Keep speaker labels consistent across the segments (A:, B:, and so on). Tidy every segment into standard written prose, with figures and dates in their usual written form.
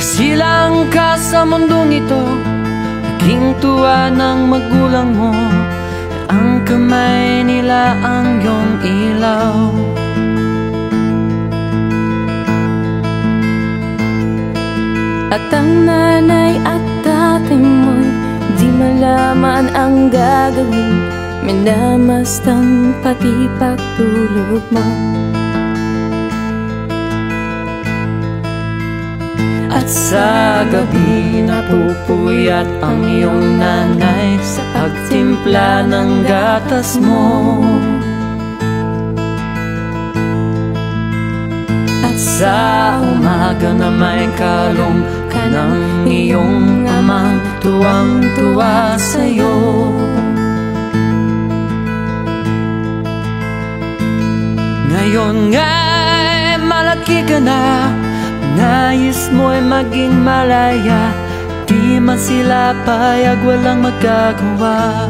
A: Nasilang ka sa mundong ito, naging tuwa ng magulang mo, at ang kamay nila ang iyong ilaw.
B: At ang nanay at tatay mo'y di malaman ang gagawin, minamastan pati pagtulog mo.
A: At sa gabi napupuyat ang iyong nanay sa pagtimpla ng gatas mo. At sa umaga na may kalong ka ng iyong amang tuwang-tuwa sa'yo. Ngayon nga'y malaki ka na, nais mo'y maging malaya, di man sila payag, walang magagawa.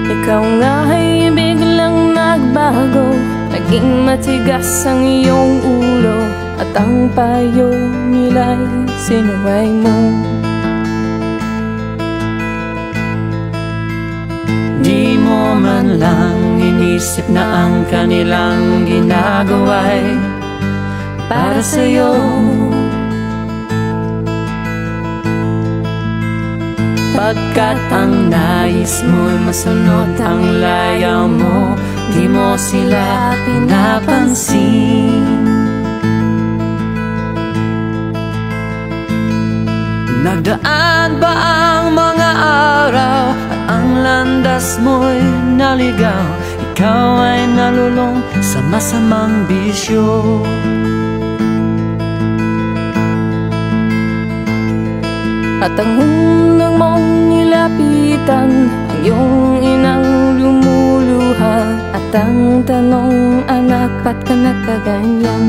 B: Ikaw nga'y biglang nagbago, naging matigas ang iyong ulo, at ang payo nila'y sinuway mo.
A: Di mo man lang inisip na ang kanilang ginagawa'y para sa'yo. Pagkat ang nais mo'y masunod ang layaw mo, di mo sila pinapansin. Nagdaan ba ang mga araw at ang landas mo'y naligaw? Ikaw ay nalulong sa masamang bisyo.
B: At ang unang mong nilapitan, ang iyong inang lumuluha, at ang tanong, anak, ba't ka nagkaganyan?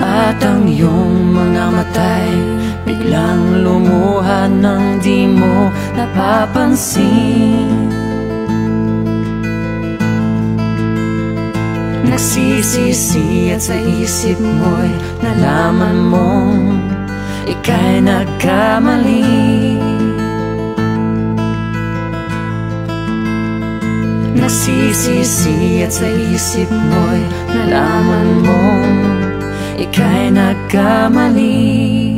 A: At ang iyong mga matay biglang lumuha nang di mo napapansin. Nagsisisi at sa isip mo'y nalaman mong ika'y nagkamali. Nagsisisi at sa isip mo'y nalaman mong ika'y nagkamali.